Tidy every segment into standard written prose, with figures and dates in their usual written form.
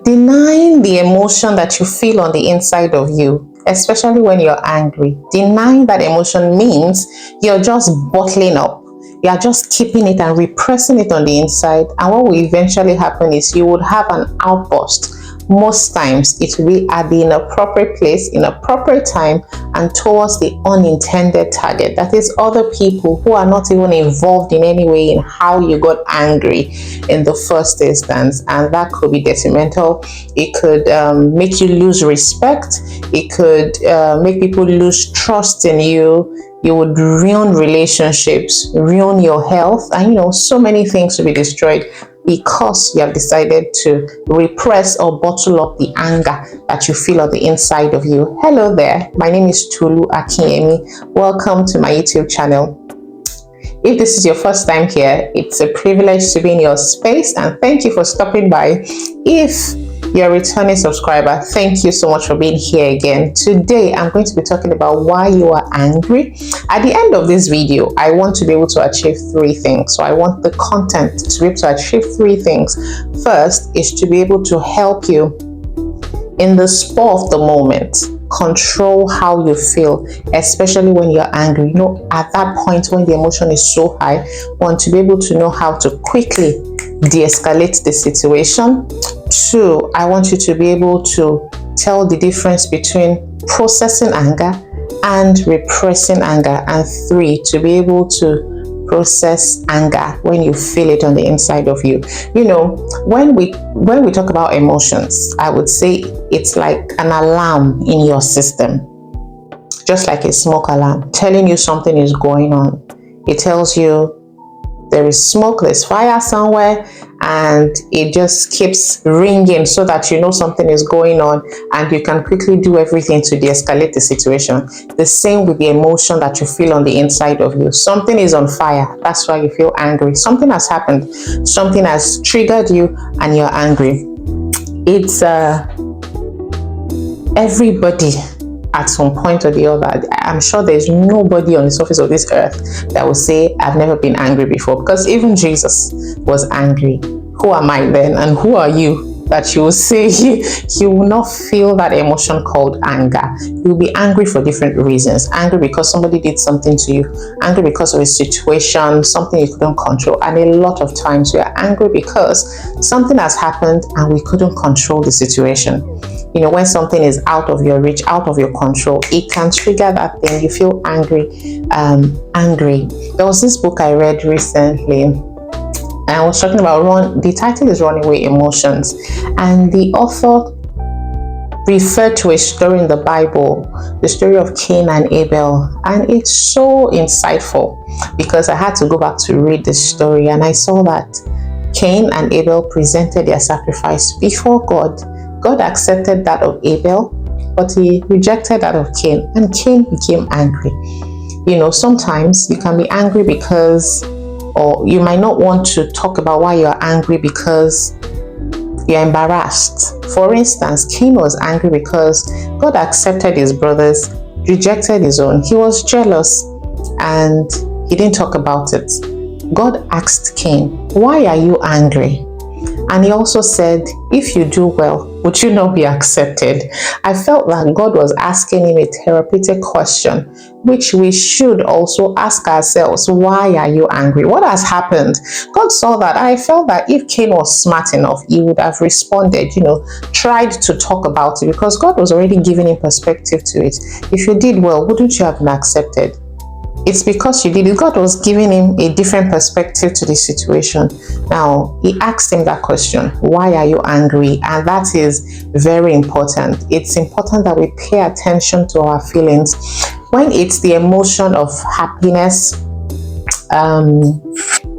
Denying the emotion that you feel on the inside of you, especially when you're angry. Denying that emotion means you're just bottling up. You're just keeping it and repressing it on the inside. And what will eventually happen is you would have an outburst. Most times it will be at the inappropriate place, inappropriate time, and towards the unintended target. That is other people who are not even involved in any way in how you got angry in the first instance. And that could be detrimental. It could make you lose respect. It could make people lose trust in you. You would ruin relationships, ruin your health, and so many things will be destroyed because you have decided to repress or bottle up the anger that you feel on the inside of you. Hello there, my name is Tolu Akinyemi. Welcome to my YouTube channel. If this is your first time here, it's a privilege to be in your space, and thank you for stopping by. If you're a returning subscriber, thank you so much for being here again. Today, I'm going to be talking about why you are angry. At the end of this video, I want to be able to achieve 3 things. So I want the content to be able to achieve 3 things. First is to be able to help you in the spur of the moment, control how you feel, especially when you're angry. At that point when the emotion is so high, want to be able to know how to quickly de-escalate the situation. 2, I want you to be able to tell the difference between processing anger and repressing anger. And 3, to be able to process anger when you feel it on the inside of you. When we talk about emotions, I would say it's like an alarm in your system, just like a smoke alarm telling you something is going on. It tells you there is smoke, there's fire somewhere, and it just keeps ringing so that you know something is going on and you can quickly do everything to de-escalate the situation. The same with the emotion that you feel on the inside of you. Something is on fire, that's why you feel angry. Something has happened, something has triggered you, and you're angry. It's everybody at some point or the other. I'm sure there's nobody on the surface of this earth that will say, I've never been angry before, because even Jesus was angry. Who am I then, and who are you that you will say you will not feel that emotion called anger? You'll be angry for different reasons. Angry because somebody did something to you, angry because of a situation, something you couldn't control, and a lot of times we are angry because something has happened and we couldn't control the situation. When something is out of your reach, out of your control, it can trigger that thing. You feel angry. There was this book I read recently, and I was talking about the title is Runaway Emotions, and the author referred to a story in the Bible, the story of Cain and Abel, and it's so insightful because I had to go back to read the story, and I saw that Cain and Abel presented their sacrifice before God. God accepted that of Abel, but he rejected that of Cain, and Cain became angry. Sometimes you can be angry because, or you might not want to talk about why you're angry because you're embarrassed. For instance, Cain was angry because God accepted his brothers, rejected his own. He was jealous and he didn't talk about it. God asked Cain, why are you angry? And he also said, if you do well, would you not be accepted? I felt that God was asking him a therapeutic question, which we should also ask ourselves. Why are you angry? What has happened? God saw that. I felt that if Cain was smart enough, he would have responded, tried to talk about it, because God was already giving him perspective to it. If you did well, wouldn't you have been accepted? It's because you did it. God was giving him a different perspective to the situation. Now, he asked him that question, why are you angry? And that is very important. It's important that we pay attention to our feelings. When it's the emotion of happiness,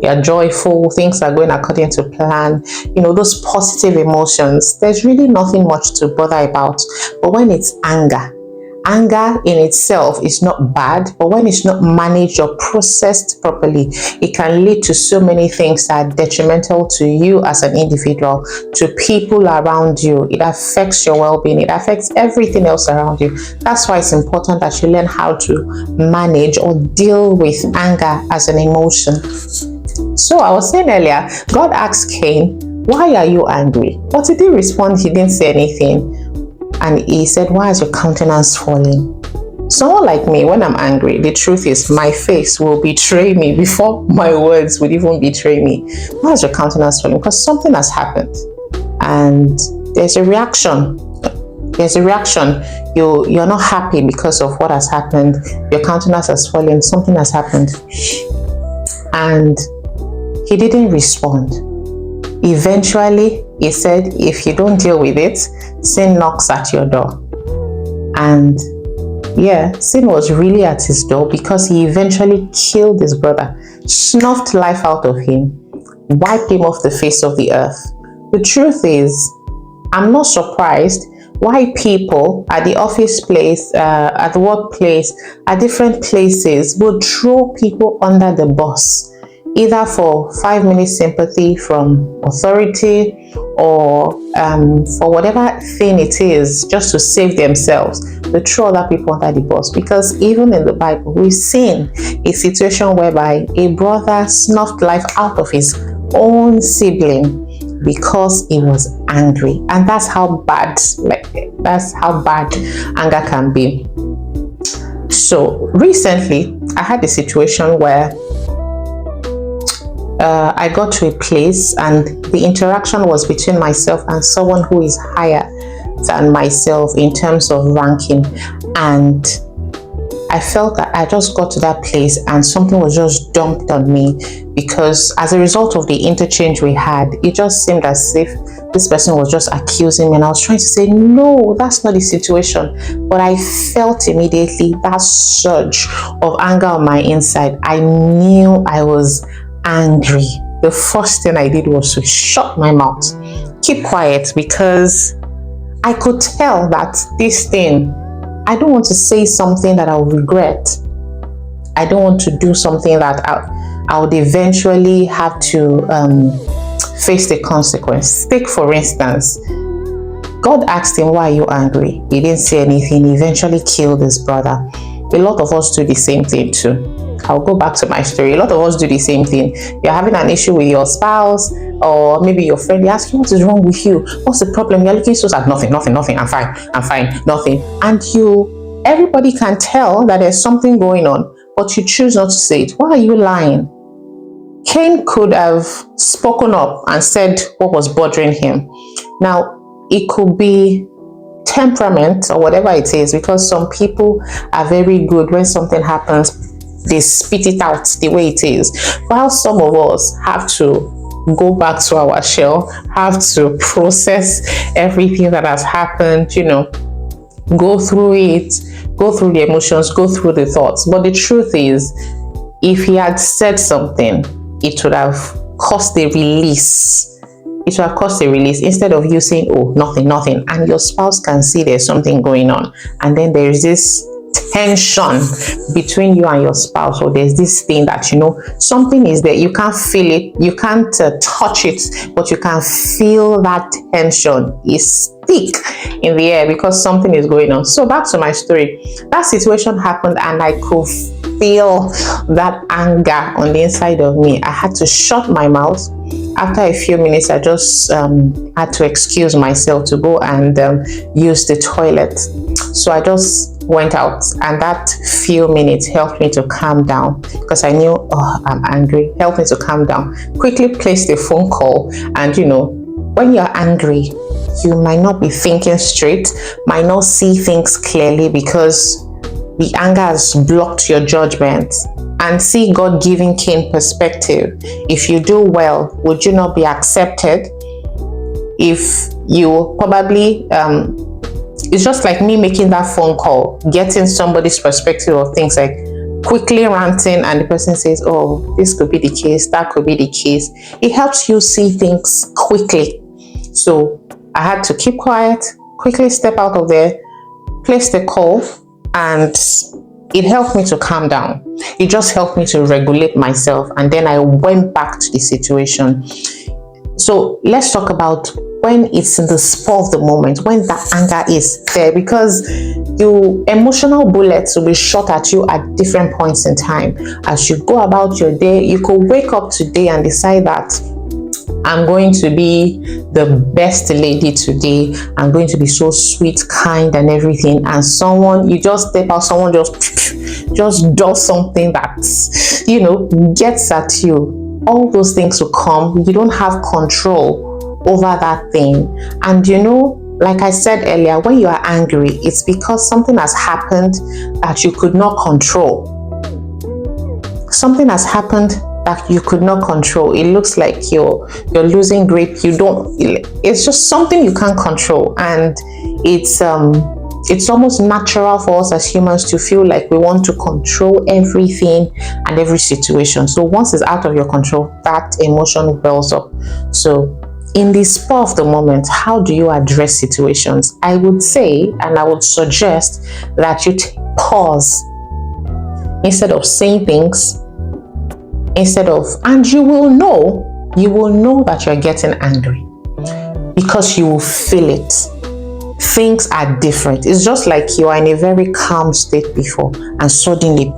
you're joyful, things are going according to plan, those positive emotions, there's really nothing much to bother about. But when it's anger in itself is not bad, but when it's not managed or processed properly, it can lead to so many things that are detrimental to you as an individual, to people around you. It affects your well-being. It affects everything else around you. That's why it's important that you learn how to manage or deal with anger as an emotion. So I was saying earlier, God asked Cain, why are you angry? But he didn't respond. He didn't say anything. And he said, why is your countenance falling? Someone like me, when I'm angry, the truth is my face will betray me before my words would even betray me. Why is your countenance falling? Because something has happened. And there's a reaction. You're not happy because of what has happened. Your countenance has fallen. Something has happened. And he didn't respond. Eventually, he said, if you don't deal with it, sin knocks at your door. And yeah, sin was really at his door, because he eventually killed his brother, snuffed life out of him, wiped him off the face of the earth. The truth is, I'm not surprised why people at the office place, at the workplace, at different places would throw people under the bus, either for 5 minutes sympathy from authority, or for whatever thing it is, just to save themselves. They throw other people under the bus. Because even in the Bible, we've seen a situation whereby a brother snuffed life out of his own sibling because he was angry. And that's how bad anger can be. So recently, I had a situation where I got to a place, and the interaction was between myself and someone who is higher than myself in terms of ranking. And I felt that I just got to that place and something was just dumped on me, because as a result of the interchange we had, it just seemed as if this person was just accusing me, and I was trying to say, no, that's not the situation. But I felt immediately that surge of anger on my inside. I knew I was angry. The first thing I did was to shut my mouth, keep quiet, because I could tell that this thing, I don't want to say something that I'll regret. I don't want to do something that I would eventually have to face the consequence. Take, for instance, God asked him, why are you angry? He didn't say anything. He eventually killed his brother. A lot of us do the same thing too. I'll go back to my story. A lot of us do the same thing. You're having an issue with your spouse, or maybe your friend. They ask you, what is wrong with you? What's the problem? You're looking so sad. Nothing. I'm fine. Nothing. And everybody can tell that there's something going on, but you choose not to say it. Why are you lying? Cain could have spoken up and said what was bothering him. Now, it could be temperament or whatever it is, because some people are very good when something happens, they spit it out the way it is, while some of us have to go back to our shell, have to process everything that has happened, go through it, go through the emotions, go through the thoughts. But the truth is, if he had said something, it would have caused a release. It would have caused a release, instead of you saying, oh, nothing, and your spouse can see there's something going on, and then there's this tension between you and your spouse, or there's this thing that something is there. You can't feel it, you can't touch it, but you can feel that tension is thick in the air because something is going on. So back to my story. That situation happened, and I could feel that anger on the inside of me. I had to shut my mouth. After a few minutes, I just had to excuse myself to go and use the toilet. So I just went out, and that few minutes helped me to calm down, because I knew, I'm angry. Helped me to calm down. Quickly placed a phone call, and when you're angry, you might not be thinking straight, might not see things clearly, because the anger has blocked your judgment. And see God giving Cain perspective. If you do well, would you not be accepted? If you probably it's just like me making that phone call, getting somebody's perspective of things, like quickly ranting, and the person says, oh, this could be the case, that could be the case. It helps you see things quickly. So I had to keep quiet, quickly step out of there, place the call, and it helped me to calm down. It just helped me to regulate myself, and then I went back to the situation. So let's talk about when it's in the spur of the moment, when that anger is there, because your emotional bullets will be shot at you at different points in time. As you go about your day, you could wake up today and decide that I'm going to be the best lady today. I'm going to be so sweet, kind, and everything. And someone, you just step out, someone just does something that, gets at you. All those things will come. You don't have control over that thing. And like I said earlier, when you are angry, it's because something has happened that you could not control. Something has happened that you could not control. It looks like you're losing grip. It's just something you can't control. And it's almost natural for us as humans to feel like we want to control everything and every situation. So once it's out of your control, that emotion wells up. So in the spur of the moment, how do you address situations? I would say, and I would suggest that you pause instead of saying things, and you will know that you're getting angry because you will feel it. Things are different. It's just like you are in a very calm state before, and suddenly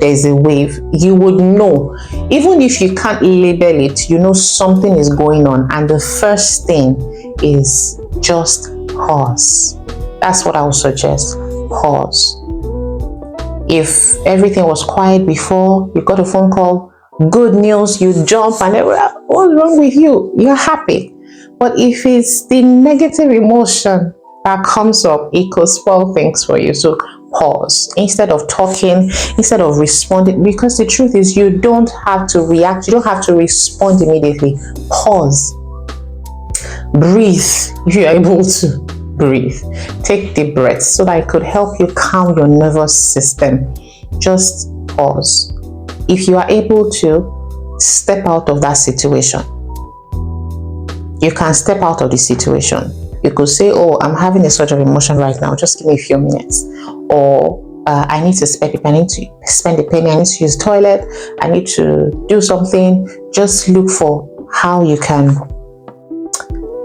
there's a wave. You would know, even if you can't label it, something is going on. And the first thing is just pause. That's what I would suggest. Pause. If everything was quiet before, you got a phone call, good news, you jump and what's wrong with you? You're happy. But if it's the negative emotion that comes up, it could spoil things for you. So pause instead of talking, instead of responding, because the truth is you don't have to react, you don't have to respond immediately. Pause, breathe. If you're able to breathe, take deep breaths so that it could help you calm your nervous system. Just pause. If you are able to step out of that situation, you can step out of the situation. You could say, oh, I'm having a sort of emotion right now, just give me a few minutes. Or I need to spend the penny, I need to use the toilet, I need to do something. Just look for how you can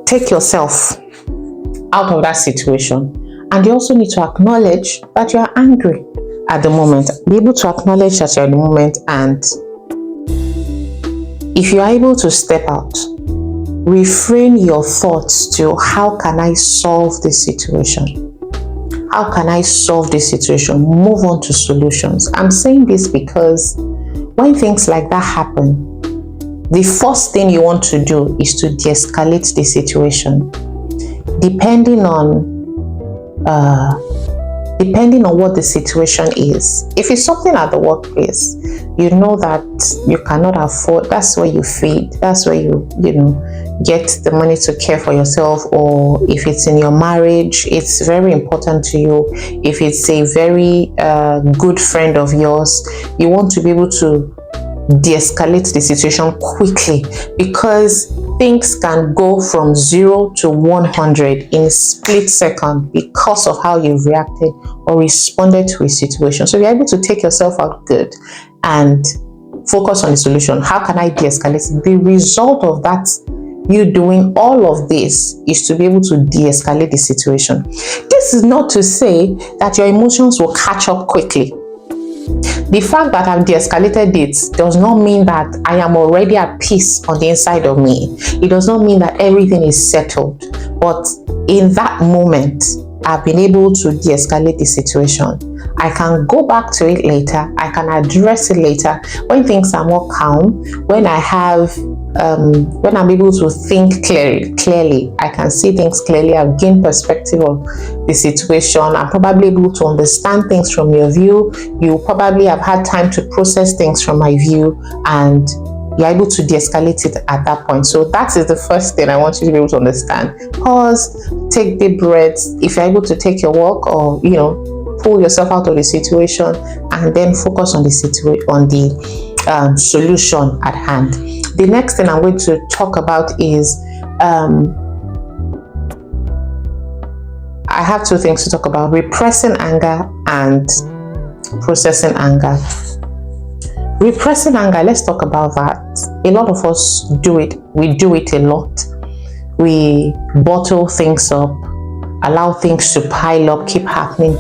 take yourself out of that situation. And you also need to acknowledge that you are angry at the moment. Be able to acknowledge that you're in the moment. And if you are able to step out, refrain your thoughts to how can I solve this situation? How can I solve this situation? Move on to solutions. I'm saying this because when things like that happen, the first thing you want to do is to de-escalate the situation. Depending on what the situation is. If it's something at the workplace, you know that you cannot afford, that's where you feed, that's where you get the money to care for yourself. Or if it's in your marriage, it's very important to you. If it's a very good friend of yours, you want to be able to de-escalate the situation quickly, because things can go from 0 to 100 in a split second because of how you reacted or responded to a situation. So you're able to take yourself out good and focus on the solution. How can I de-escalate? The result of that, you doing all of this, is to be able to de-escalate the situation. This is not to say that your emotions will catch up quickly. The fact that I've de-escalated it does not mean that I am already at peace on the inside of me. It does not mean that everything is settled. But in that moment, I've been able to de-escalate the situation. I can go back to it later. I can address it later when things are more calm, when I'm able to think clearly. I can see things clearly. I've gained perspective of the situation. I'm probably able to understand things from your view. You probably have had time to process things from my view, and you're able to de-escalate it at that point. So that is the first thing I want you to be able to understand. Pause, take deep breaths. If you're able to take your walk, or pull yourself out of the situation, and then focus on the solution at hand. The next thing I'm going to talk about is I have two things to talk about: repressing anger and processing anger. Repressing anger, let's talk about that. A lot of us do it. We do it a lot. We bottle things up, allow things to pile up, keep happening,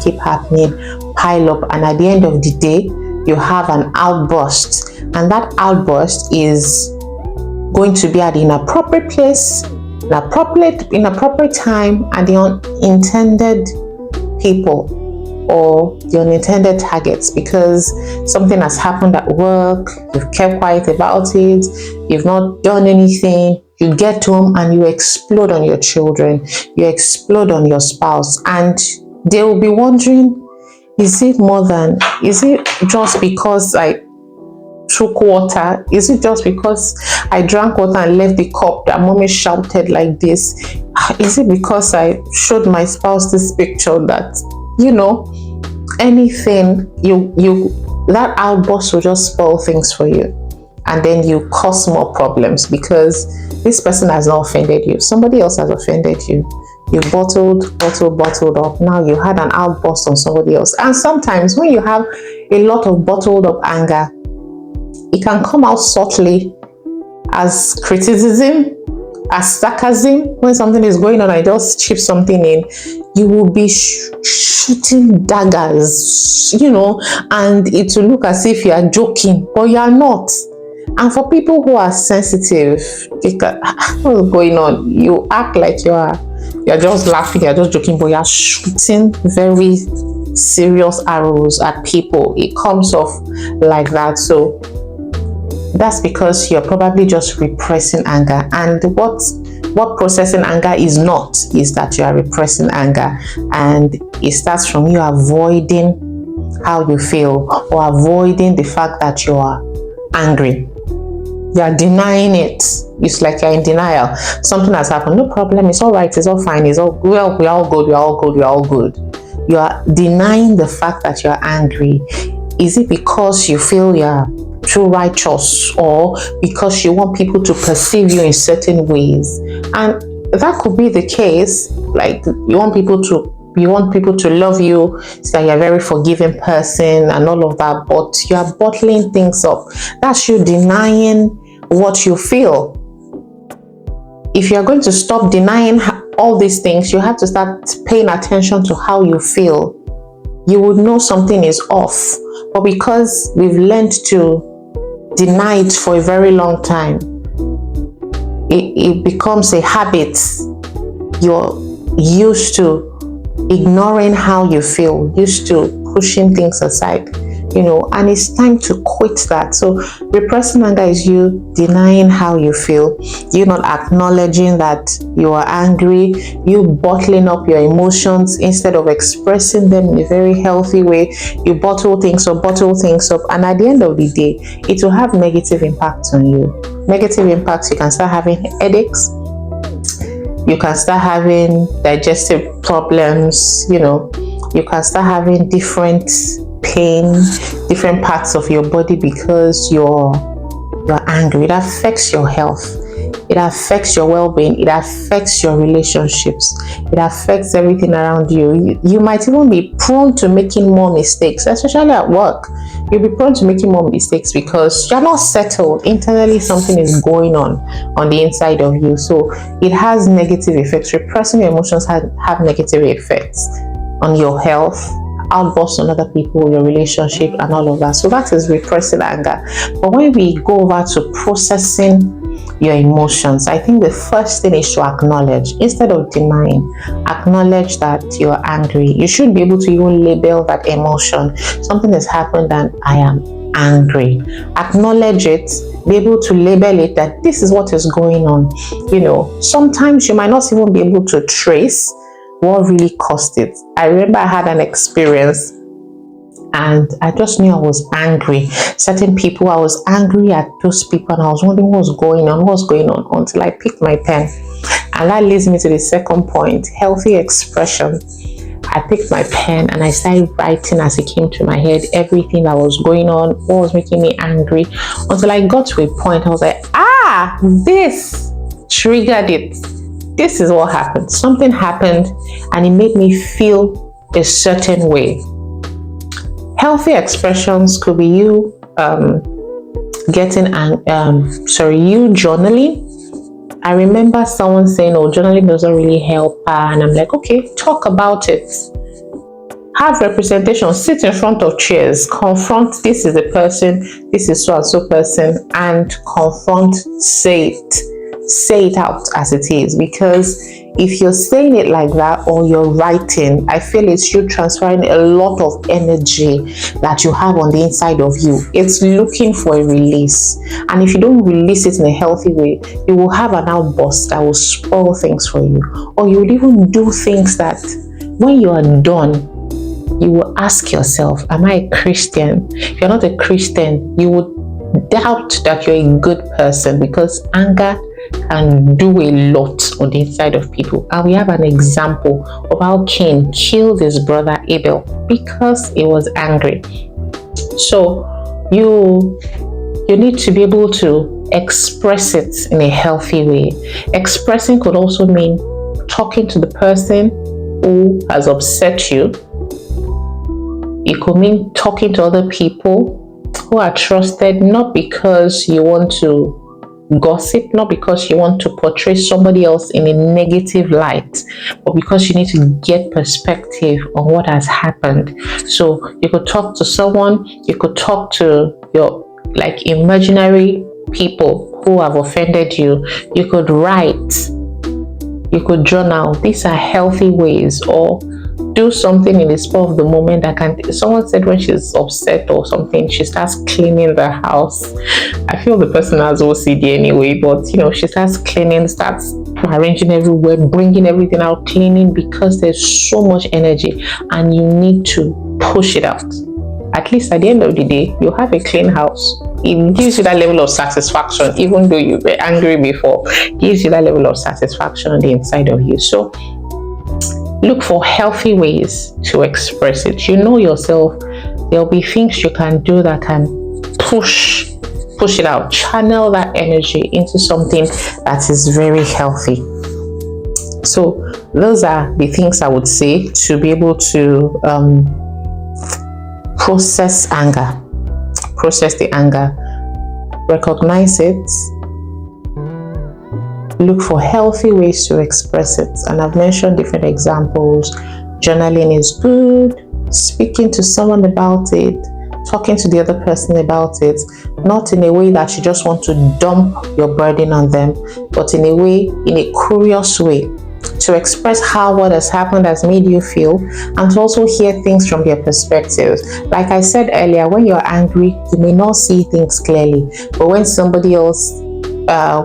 pile up, and at the end of the day, you have an outburst. And that outburst is going to be at the inappropriate place, inappropriate time, and the unintended people or the unintended targets, because something has happened at work, you've kept quiet about it, you've not done anything, you get home and you explode on your children, you explode on your spouse, and they will be wondering, is it just because I took water? Is it just because I drank water and left the cup that mommy shouted like this? Is it because I showed my spouse this picture that, anything, that outburst will just spoil things for you, and then you cause more problems because this person has not offended you, somebody else has offended you. You bottled up. Now you had an outburst on somebody else. And sometimes when you have a lot of bottled up anger, it can come out subtly as criticism, as sarcasm. When something is going on, I just chip something in, you will be shooting daggers, and it will look as if you are joking, but you are not. And for people who are sensitive, what's going on? You act like you're just laughing, you're just joking, but you're shooting very serious arrows at people. It comes off like that. So that's because you're probably just repressing anger. And what processing anger is not, is that you are repressing anger, and it starts from you avoiding how you feel or avoiding the fact that you are angry. You are denying it. It's like you're in denial. Something has happened. No problem. It's all right. It's all fine. It's all well. We're all good. We're all good. We're all good. You are denying the fact that you're angry. Is it because you feel you're too righteous, or because you want people to perceive you in certain ways? And that could be the case. Like you want people to love you, so you're a very forgiving person and all of that, but you are bottling things up. That's you denying what you feel. If you're going to stop denying all these things, you have to start paying attention to how you feel. You would know something is off. But because we've learned to deny it for a very long time, it becomes a habit. You're used to ignoring how you feel, used to pushing things aside, and it's time to quit that. So repressing anger is you denying how you feel, you not acknowledging that you are angry, you bottling up your emotions instead of expressing them in a very healthy way. You bottle things up, and at the end of the day, it will have negative impacts on you. Negative impacts, you can start having headaches, you can start having digestive problems, you can start having different pain, different parts of your body because you're angry. It affects your health. It affects your well-being. It affects your relationships. It affects everything around you. You might even be prone to making more mistakes, especially at work. You'll be prone to making more mistakes because you're not settled. Internally, something is going on the inside of you. So it has negative effects. Repressing your emotions have negative effects on your health, outbursts on other people, your relationship, and all of that. So that is repressing anger. But when we go over to processing your emotions, I think the first thing is to acknowledge, instead of denying. Acknowledge that you're angry. You should be able to even label that emotion. Something has happened and I am angry. Acknowledge it. Be able to label it, that this is what is going on. Sometimes you might not even be able to trace what really caused it. I remember I had an experience and I just knew I was angry. Certain people, I was angry at those people, and I was wondering what's going on until I picked my pen. And that leads me to the second point, healthy expression. I picked my pen and I started writing as it came to my head, everything that was going on, what was making me angry, until I got to a point I was like, this triggered it. This is what happened. Something happened and it made me feel a certain way. Healthy expressions could be you journaling. I remember someone saying, journaling doesn't really help, and I'm like, okay, talk about it. Have representation, sit in front of chairs, confront, this is the person, this is so and so person, and confront, say it out as it is. Because if you're saying it like that, or you're writing, I feel it's you transferring a lot of energy that you have on the inside of you. It's looking for a release, and if you don't release it in a healthy way, you will have an outburst that will spoil things for you, or you will even do things that when you are done, you will ask yourself, am I a Christian? If you're not a Christian, you would doubt that you're a good person, because anger can do a lot on the inside of people. And we have an example of how Cain killed his brother Abel because he was angry. So you need to be able to express it in a healthy way. Expressing could also mean talking to the person who has upset you. It could mean talking to other people who are trusted, not because you want to gossip, not because you want to portray somebody else in a negative light, but because you need to get perspective on what has happened. So you could talk to someone, you could talk to your imaginary people who have offended you, you could write, you could journal. These are healthy ways. Or do something in the spur of the moment that can. Someone said when she's upset or something, she starts cleaning the house. I feel the person has OCD anyway, but she starts cleaning, starts arranging everywhere, bringing everything out, cleaning, because there's so much energy and you need to push it out. At least at the end of the day, you have a clean house. It gives you that level of satisfaction, even though you were angry before. It gives you that level of satisfaction on the inside of you. So look for healthy ways to express it. You know yourself. There'll be things you can do that can push it out, channel that energy into something that is very healthy. So those are the things I would say to be able to process the anger, recognize it, look for healthy ways to express it. And I've mentioned different examples. Journaling is good, speaking to someone about it, talking to the other person about it, not in a way that you just want to dump your burden on them, but in a curious way, to express how what has happened has made you feel, and to also hear things from their perspectives. Like I said earlier, when you're angry, you may not see things clearly, but when somebody else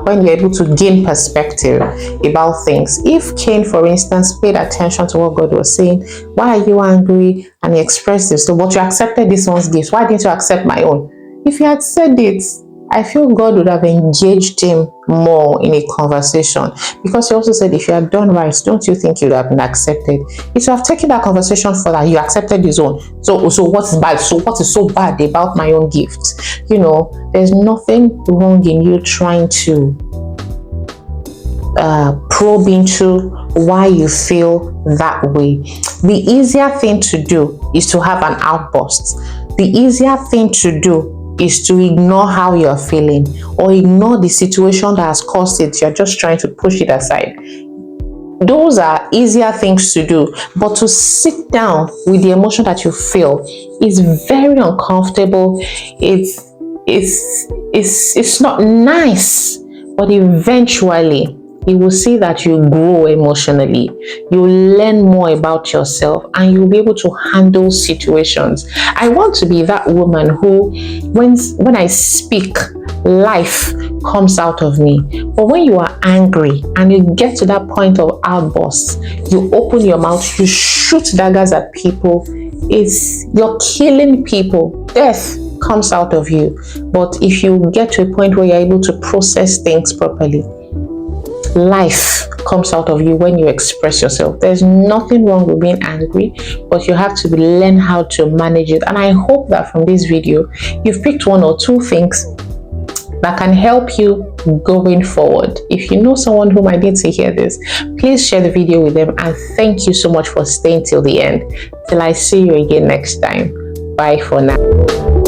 when you're able to gain perspective about things. If Cain, for instance, paid attention to what God was saying, why are you angry? And he expressed this. So, but you accepted this one's gifts. Why didn't you accept my own? If he had said it, I feel God would have engaged him more in a conversation, because he also said, if you had done right, don't you think you would have been accepted? If you have taken that conversation further, you accepted his own. So what is bad? So what is so bad about my own gift? There's nothing wrong in you trying to probe into why you feel that way. The easier thing to do is to have an outburst. The easier thing to do is to ignore how you're feeling, or ignore the situation that has caused it. You're just trying to push it aside. Those are easier things to do, but to sit down with the emotion that you feel is very uncomfortable. It's not nice, but eventually you will see that you grow emotionally, you learn more about yourself, and you'll be able to handle situations. I want to be that woman who, when I speak, life comes out of me. But when you are angry and you get to that point of outburst, you open your mouth, you shoot daggers at people, you're killing people. Death comes out of you. But if you get to a point where you're able to process things properly, life comes out of you when you express yourself. There's nothing wrong with being angry, but you have to learn how to manage it. And I hope that from this video, you've picked one or two things that can help you going forward. If you know someone who might need to hear this, please share the video with them. And thank you so much for staying till the end. Till I see you again next time. Bye for now.